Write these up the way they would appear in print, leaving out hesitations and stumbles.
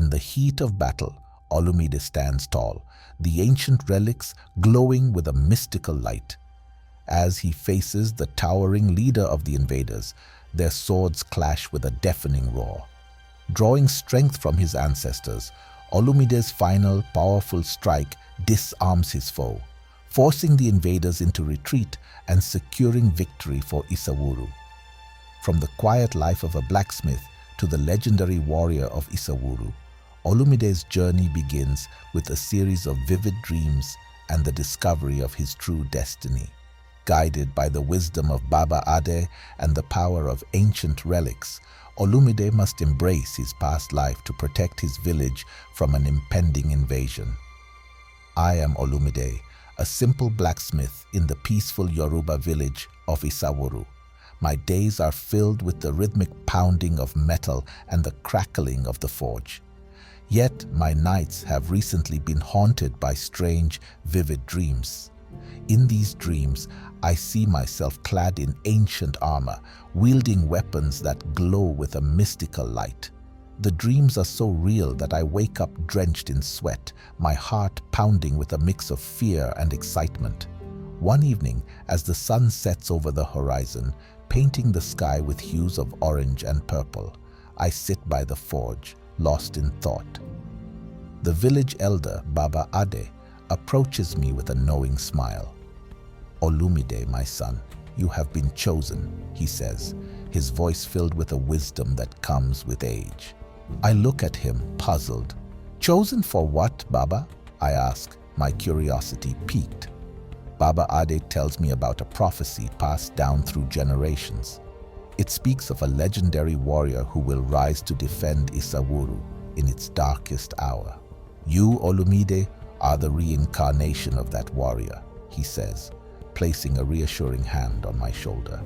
In the heat of battle, Olumide stands tall, the ancient relics glowing with a mystical light. As he faces the towering leader of the invaders, their swords clash with a deafening roar. Drawing strength from his ancestors, Olumide's final powerful strike disarms his foe, forcing the invaders into retreat and securing victory for Isawuru. From the quiet life of a blacksmith to the legendary warrior of Isawuru, Olumide's journey begins with a series of vivid dreams and the discovery of his true destiny. Guided by the wisdom of Baba Ade and the power of ancient relics, Olumide must embrace his past life to protect his village from an impending invasion. I am Olumide, a simple blacksmith in the peaceful Yoruba village of Isawuru. My days are filled with the rhythmic pounding of metal and the crackling of the forge. Yet my nights have recently been haunted by strange, vivid dreams. In these dreams, I see myself clad in ancient armor, wielding weapons that glow with a mystical light. The dreams are so real that I wake up drenched in sweat, my heart pounding with a mix of fear and excitement. One evening, as the sun sets over the horizon, painting the sky with hues of orange and purple, I sit by the forge, lost in thought. The village elder, Baba Ade, approaches me with a knowing smile. "Olumide, my son, you have been chosen," he says, his voice filled with a wisdom that comes with age. I look at him, puzzled. "Chosen for what, Baba?" I ask, my curiosity piqued. Baba Ade tells me about a prophecy passed down through generations. It speaks of a legendary warrior who will rise to defend Isawuru in its darkest hour. "You, Olumide, are the reincarnation of that warrior," he says, placing a reassuring hand on my shoulder.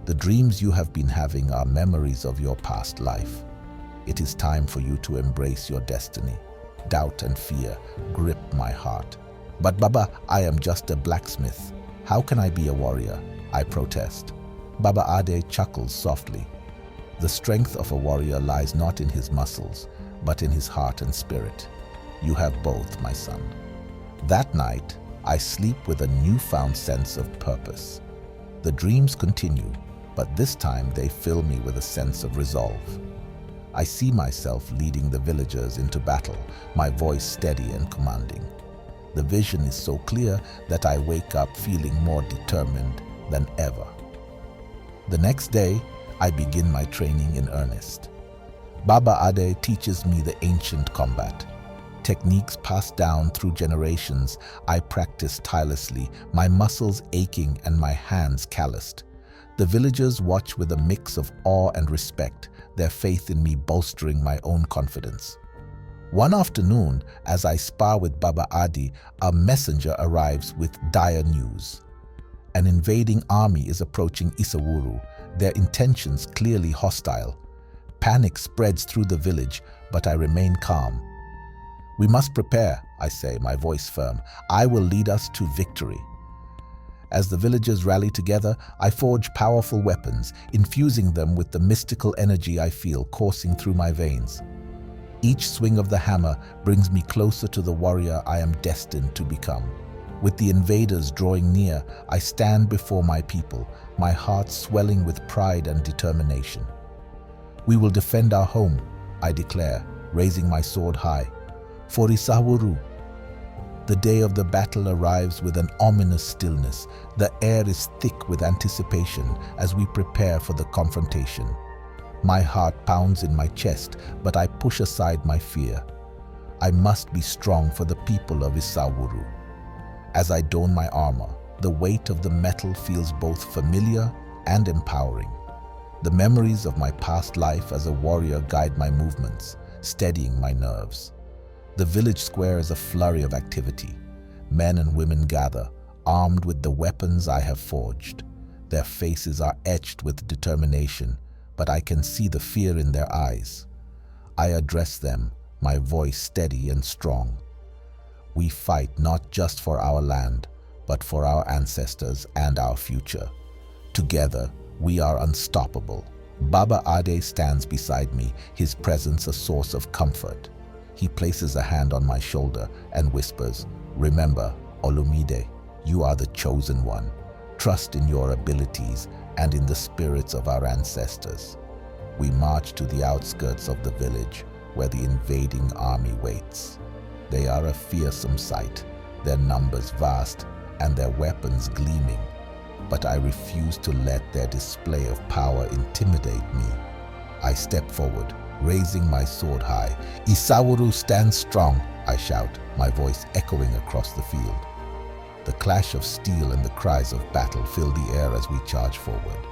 "The dreams you have been having are memories of your past life. It is time for you to embrace your destiny." Doubt and fear grip my heart. "But Baba, I am just a blacksmith. How can I be a warrior?" I protest. Baba Ade chuckles softly. "The strength of a warrior lies not in his muscles, but in his heart and spirit. You have both, my son." That night, I sleep with a newfound sense of purpose. The dreams continue, but this time they fill me with a sense of resolve. I see myself leading the villagers into battle, my voice steady and commanding. The vision is so clear that I wake up feeling more determined than ever. The next day, I begin my training in earnest. Baba Ade teaches me the ancient combat. Techniques passed down through generations, I practice tirelessly, my muscles aching and my hands calloused. The villagers watch with a mix of awe and respect, their faith in me bolstering my own confidence. One afternoon, as I spar with Baba Ade, a messenger arrives with dire news. An invading army is approaching Isawuru, their intentions clearly hostile. Panic spreads through the village, but I remain calm. "We must prepare," I say, my voice firm. "I will lead us to victory." As the villagers rally together, I forge powerful weapons, infusing them with the mystical energy I feel coursing through my veins. Each swing of the hammer brings me closer to the warrior I am destined to become. With the invaders drawing near, I stand before my people, my heart swelling with pride and determination. "We will defend our home," I declare, raising my sword high. "For Isawuru." The day of the battle arrives with an ominous stillness. The air is thick with anticipation as we prepare for the confrontation. My heart pounds in my chest, but I push aside my fear. I must be strong for the people of Isawuru. As I don my armor, the weight of the metal feels both familiar and empowering. The memories of my past life as a warrior guide my movements, steadying my nerves. The village square is a flurry of activity. Men and women gather, armed with the weapons I have forged. Their faces are etched with determination, but I can see the fear in their eyes. I address them, my voice steady and strong. We fight not just for our land, but for our ancestors and our future. Together, we are unstoppable. Baba Ade stands beside me, his presence a source of comfort. He places a hand on my shoulder and whispers, "Remember, Olumide, you are the chosen one. Trust in your abilities and in the spirits of our ancestors." We march to the outskirts of the village where the invading army waits. They are a fearsome sight, their numbers vast and their weapons gleaming. But I refuse to let their display of power intimidate me. I step forward, raising my sword high. "Isawuru, stand strong," I shout, my voice echoing across the field. The clash of steel and the cries of battle fill the air as we charge forward.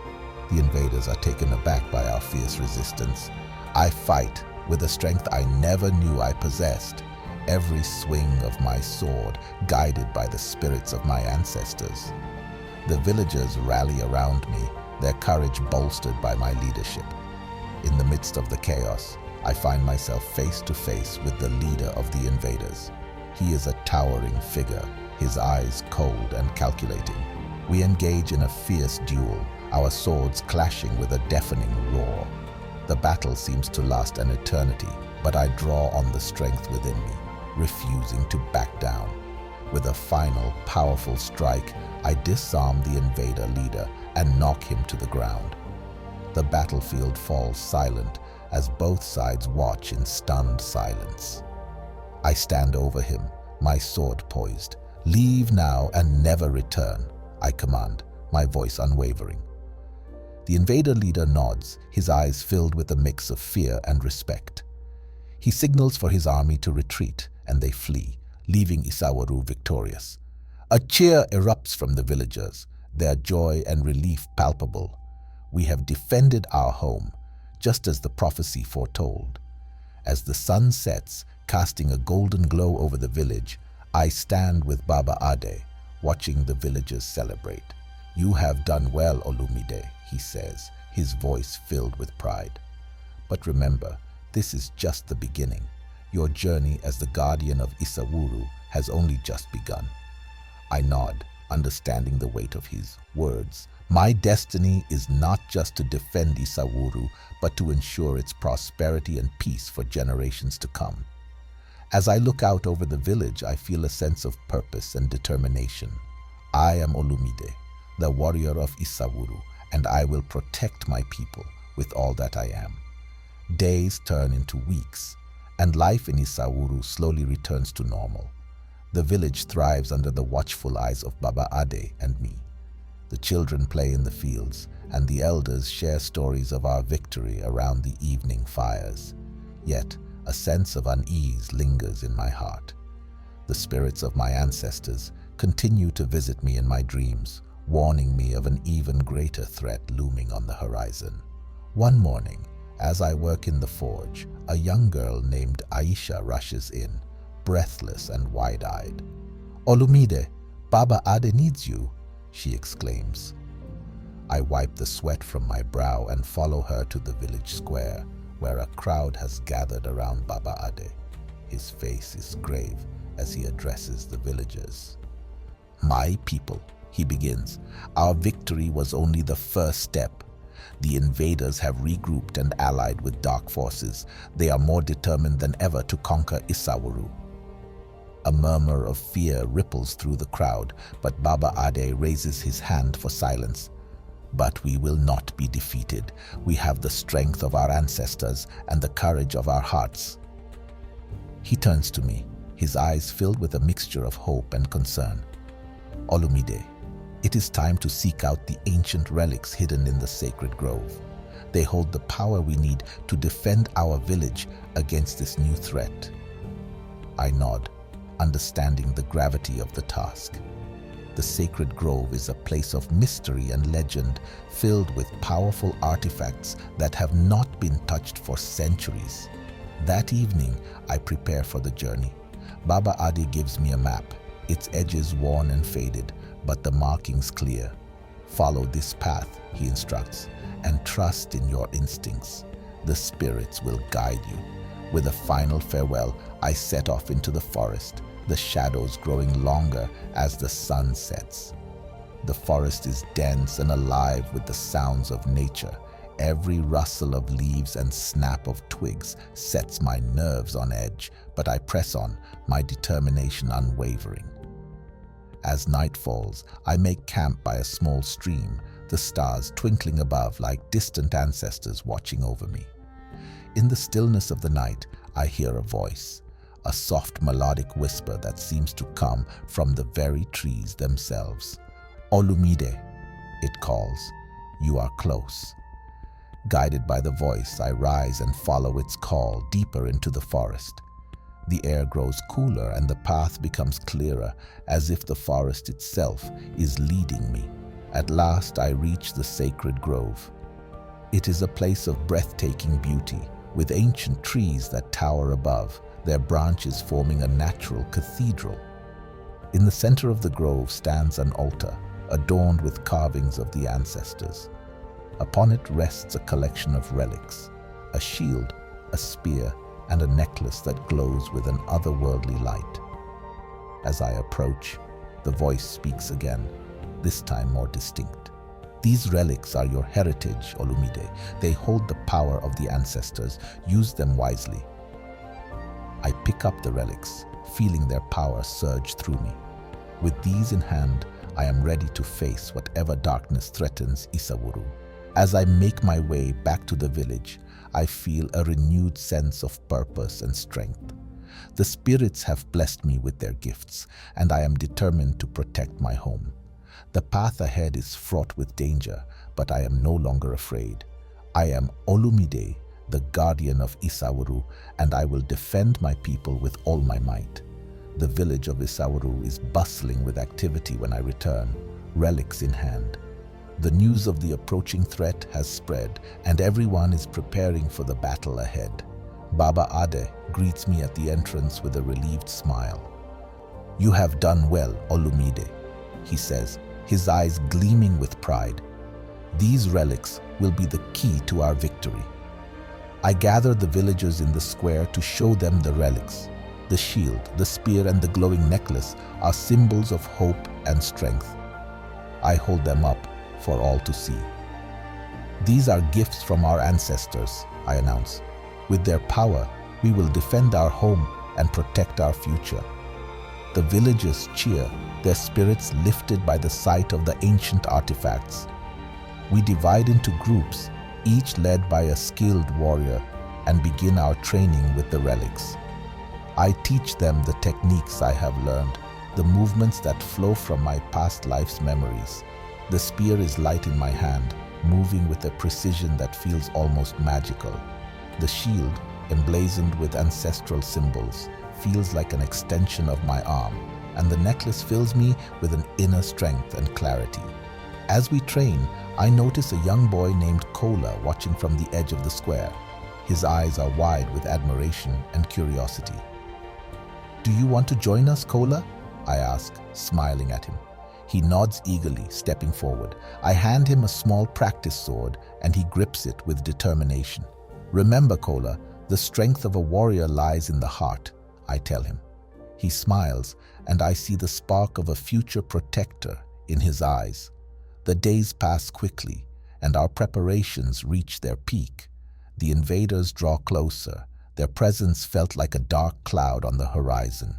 The invaders are taken aback by our fierce resistance. I fight with a strength I never knew I possessed, every swing of my sword guided by the spirits of my ancestors. The villagers rally around me, their courage bolstered by my leadership. In the midst of the chaos, I find myself face to face with the leader of the invaders. He is a towering figure, his eyes cold and calculating. We engage in a fierce duel, our swords clashing with a deafening roar. The battle seems to last an eternity, but I draw on the strength within me, refusing to back down. With a final, powerful strike, I disarm the invader leader and knock him to the ground. The battlefield falls silent as both sides watch in stunned silence. I stand over him, my sword poised. "Leave now and never return," I command, my voice unwavering. The invader leader nods, his eyes filled with a mix of fear and respect. He signals for his army to retreat, and they flee, leaving Isawuru victorious. A cheer erupts from the villagers, their joy and relief palpable. We have defended our home, just as the prophecy foretold. As the sun sets, casting a golden glow over the village, I stand with Baba Ade, watching the villagers celebrate. "You have done well, Olumide," he says, his voice filled with pride. "But remember, this is just the beginning. Your journey as the guardian of Isawuru has only just begun." I nod, understanding the weight of his words. My destiny is not just to defend Isawuru, but to ensure its prosperity and peace for generations to come. As I look out over the village, I feel a sense of purpose and determination. I am Olumide, the warrior of Isawuru, and I will protect my people with all that I am. Days turn into weeks, and life in Isawuru slowly returns to normal. The village thrives under the watchful eyes of Baba Ade and me. The children play in the fields, and the elders share stories of our victory around the evening fires. Yet, a sense of unease lingers in my heart. The spirits of my ancestors continue to visit me in my dreams, warning me of an even greater threat looming on the horizon. One morning, as I work in the forge, a young girl named Aisha rushes in, breathless and wide-eyed. "Olumide, Baba Ade needs you," she exclaims. I wipe the sweat from my brow and follow her to the village square, where a crowd has gathered around Baba Ade. His face is grave as he addresses the villagers. "My people," he begins, "our victory was only the first step. The invaders have regrouped and allied with dark forces. They are more determined than ever to conquer Isawuru." A murmur of fear ripples through the crowd, but Baba Ade raises his hand for silence. "But we will not be defeated. We have the strength of our ancestors and the courage of our hearts." He turns to me, his eyes filled with a mixture of hope and concern. "Olumide, it is time to seek out the ancient relics hidden in the sacred grove. They hold the power we need to defend our village against this new threat." I nod, understanding the gravity of the task. The sacred grove is a place of mystery and legend, filled with powerful artifacts that have not been touched for centuries. That evening, I prepare for the journey. Baba Ade gives me a map, its edges worn and faded, but the markings clear. "Follow this path," he instructs, "and trust in your instincts. The spirits will guide you." With a final farewell, I set off into the forest, the shadows growing longer as the sun sets. The forest is dense and alive with the sounds of nature, Every rustle of leaves and snap of twigs sets my nerves on edge, but I press on, my determination unwavering. As night falls, I make camp by a small stream, the stars twinkling above like distant ancestors watching over me. In the stillness of the night, I hear a voice, a soft melodic whisper that seems to come from the very trees themselves. Olumide, it calls. You are close. Guided by the voice, I rise and follow its call deeper into the forest. The air grows cooler and the path becomes clearer, as if the forest itself is leading me. At last, I reach the sacred grove. It is a place of breathtaking beauty, with ancient trees that tower above, their branches forming a natural cathedral. In the center of the grove stands an altar, adorned with carvings of the ancestors. Upon it rests a collection of relics, a shield, a spear, and a necklace that glows with an otherworldly light. As I approach, the voice speaks again, this time more distinct. These relics are your heritage, Olumide. They hold the power of the ancestors. Use them wisely. I pick up the relics, feeling their power surge through me. With these in hand, I am ready to face whatever darkness threatens Isawuru. As I make my way back to the village, I feel a renewed sense of purpose and strength. The spirits have blessed me with their gifts, and I am determined to protect my home. The path ahead is fraught with danger, but I am no longer afraid. I am Olumide, the guardian of Isawuru, and I will defend my people with all my might. The village of Isawuru is bustling with activity when I return, relics in hand. The news of the approaching threat has spread, and everyone is preparing for the battle ahead. Baba Ade greets me at the entrance with a relieved smile. "You have done well, Olumide," he says, his eyes gleaming with pride. "These relics will be the key to our victory." I gather the villagers in the square to show them the relics. The shield, the spear, and the glowing necklace are symbols of hope and strength. I hold them up for all to see. "These are gifts from our ancestors," I announce. "With their power, we will defend our home and protect our future." The villagers cheer, their spirits lifted by the sight of the ancient artifacts. We divide into groups, each led by a skilled warrior, and begin our training with the relics. I teach them the techniques I have learned, the movements that flow from my past life's memories. The spear is light in my hand, moving with a precision that feels almost magical. The shield, emblazoned with ancestral symbols, feels like an extension of my arm, and the necklace fills me with an inner strength and clarity. As we train, I notice a young boy named Kola watching from the edge of the square. His eyes are wide with admiration and curiosity. "Do you want to join us, Kola?" I ask, smiling at him. He nods eagerly, stepping forward. I hand him a small practice sword, and he grips it with determination. "Remember, Kola, the strength of a warrior lies in the heart," I tell him. He smiles, and I see the spark of a future protector in his eyes. The days pass quickly, and our preparations reach their peak. The invaders draw closer, their presence felt like a dark cloud on the horizon.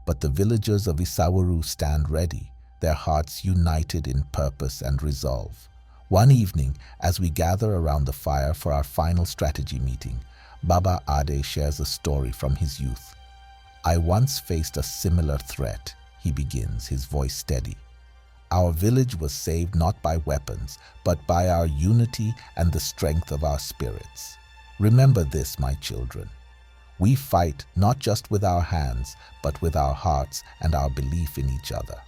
But the villagers of Isawuru stand ready, their hearts united in purpose and resolve. One evening, as we gather around the fire for our final strategy meeting, Baba Ade shares a story from his youth. "I once faced a similar threat," he begins, his voice steady. "Our village was saved not by weapons, but by our unity and the strength of our spirits. Remember this, my children. We fight not just with our hands, but with our hearts and our belief in each other."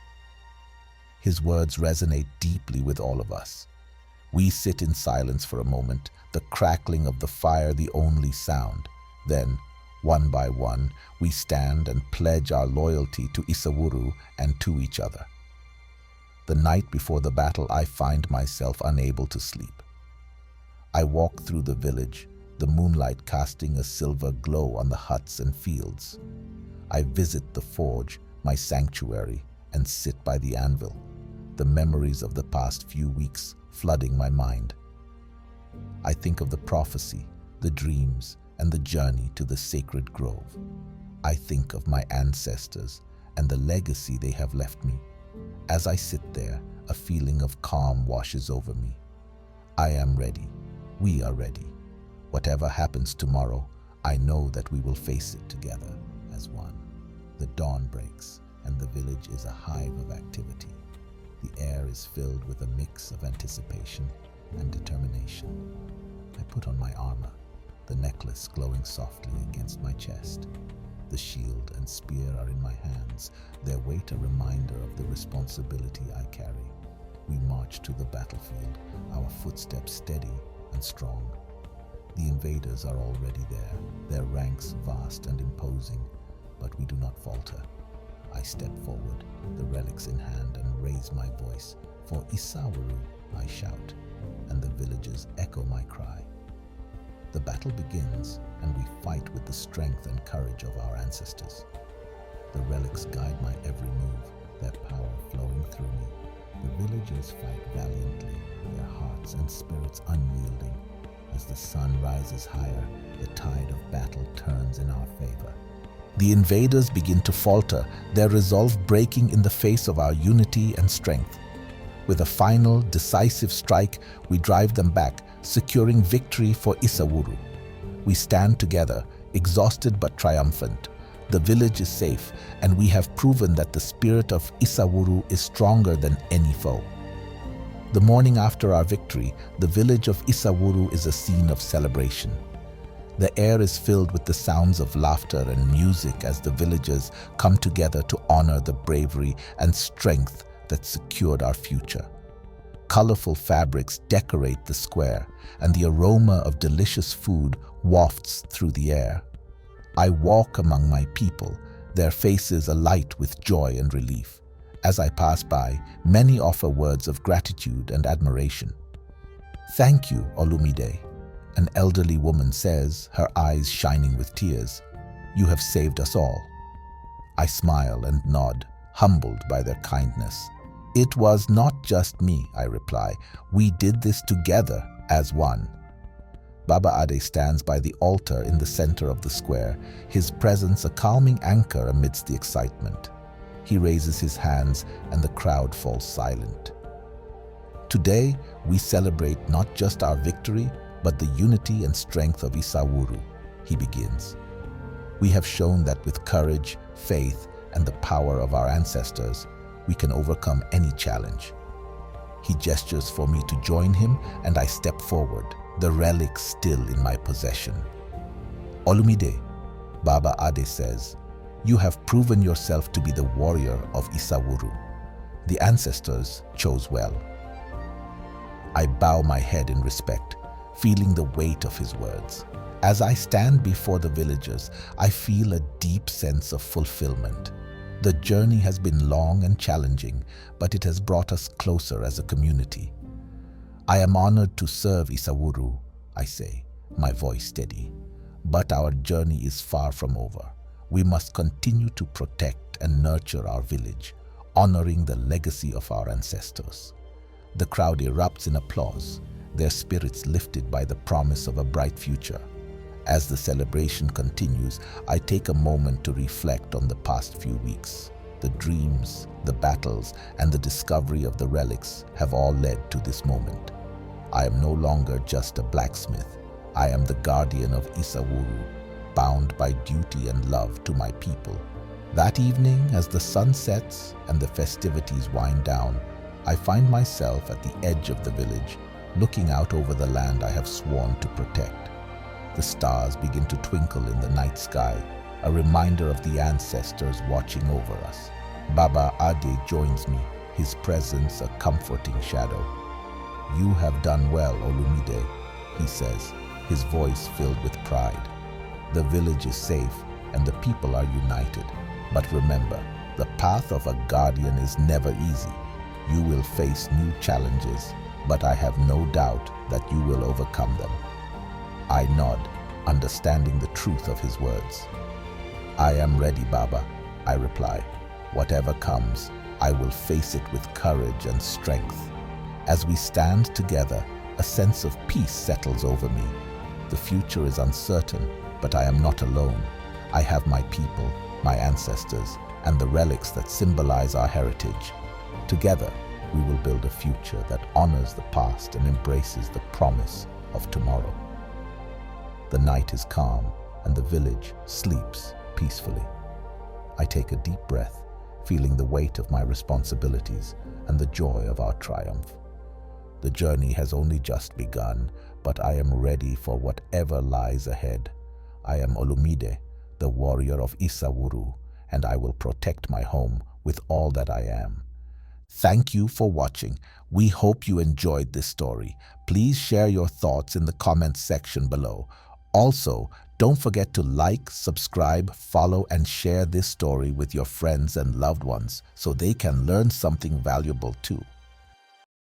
His words resonate deeply with all of us. We sit in silence for a moment, the crackling of the fire the only sound. Then, one by one, we stand and pledge our loyalty to Isawuru and to each other. The night before the battle, I find myself unable to sleep. I walk through the village, the moonlight casting a silver glow on the huts and fields. I visit the forge, my sanctuary, and sit by the anvil, the memories of the past few weeks flooding my mind. I think of the prophecy, the dreams, and the journey to the sacred grove. I think of my ancestors and the legacy they have left me. As I sit there, a feeling of calm washes over me. I am ready. We are ready. Whatever happens tomorrow, I know that we will face it together as one. The dawn breaks, and the village is a hive of activity. The air is filled with a mix of anticipation and determination. I put on my armor, the necklace glowing softly against my chest. The shield and spear are in my hands, their weight a reminder of the responsibility I carry. We march to the battlefield, our footsteps steady and strong. The invaders are already there, their ranks vast and imposing, but we do not falter. I step forward, the relics in hand, and raise my voice. For Isawuru, I shout, and the villagers echo my cry. The battle begins, and we fight with the strength and courage of our ancestors. The relics guide my every move, their power flowing through me. The villagers fight valiantly, their hearts and spirits unyielding. As the sun rises higher, the tide of battle turns in our favor. The invaders begin to falter, their resolve breaking in the face of our unity and strength. With a final, decisive strike, we drive them back, securing victory for Isawuru. We stand together, exhausted but triumphant. The village is safe, and we have proven that the spirit of Isawuru is stronger than any foe. The morning after our victory, the village of Isawuru is a scene of celebration. The air is filled with the sounds of laughter and music as the villagers come together to honor the bravery and strength that secured our future. Colorful fabrics decorate the square, and the aroma of delicious food wafts through the air. I walk among my people, their faces alight with joy and relief. As I pass by, many offer words of gratitude and admiration. "Thank you, Olumide," an elderly woman says, her eyes shining with tears. "You have saved us all." I smile and nod, humbled by their kindness. "It was not just me," I reply. "We did this together as one." Baba Ade stands by the altar in the center of the square, his presence a calming anchor amidst the excitement. He raises his hands and the crowd falls silent. "Today, we celebrate not just our victory, but the unity and strength of Isawuru," he begins. "We have shown that with courage, faith, and the power of our ancestors, we can overcome any challenge." He gestures for me to join him, and I step forward, the relic still in my possession. "Olumide," Baba Ade says, "you have proven yourself to be the warrior of Isawuru. The ancestors chose well." I bow my head in respect, feeling the weight of his words. As I stand before the villagers, I feel a deep sense of fulfillment. The journey has been long and challenging, but it has brought us closer as a community. "I am honored to serve Isawuru," I say, my voice steady. "But our journey is far from over. We must continue to protect and nurture our village, honoring the legacy of our ancestors." The crowd erupts in applause, their spirits lifted by the promise of a bright future. As the celebration continues, I take a moment to reflect on the past few weeks. The dreams, the battles, and the discovery of the relics have all led to this moment. I am no longer just a blacksmith. I am the guardian of Isawuru, bound by duty and love to my people. That evening, as the sun sets and the festivities wind down, I find myself at the edge of the village, looking out over the land I have sworn to protect. The stars begin to twinkle in the night sky, a reminder of the ancestors watching over us. Baba Ade joins me, his presence a comforting shadow. "You have done well, Olumide," he says, his voice filled with pride. "The village is safe and the people are united. But remember, the path of a guardian is never easy. You will face new challenges, but I have no doubt that you will overcome them." I nod, understanding the truth of his words. "I am ready, Baba," I reply. "Whatever comes, I will face it with courage and strength." As we stand together, A sense of peace settles over me. The future is uncertain, but I am not alone. I have my people, my ancestors, and the relics that symbolize our heritage. Together, we will build a future that honors the past and embraces the promise of tomorrow. The night is calm, and the village sleeps peacefully. I take a deep breath, feeling the weight of my responsibilities and the joy of our triumph. The journey has only just begun, but I am ready for whatever lies ahead. I am Olumide, the warrior of Isawuru, and I will protect my home with all that I am. Thank you for watching. We hope you enjoyed this story. Please share your thoughts in the comments section below. Also, don't forget to like, subscribe, follow, and share this story with your friends and loved ones so they can learn something valuable too.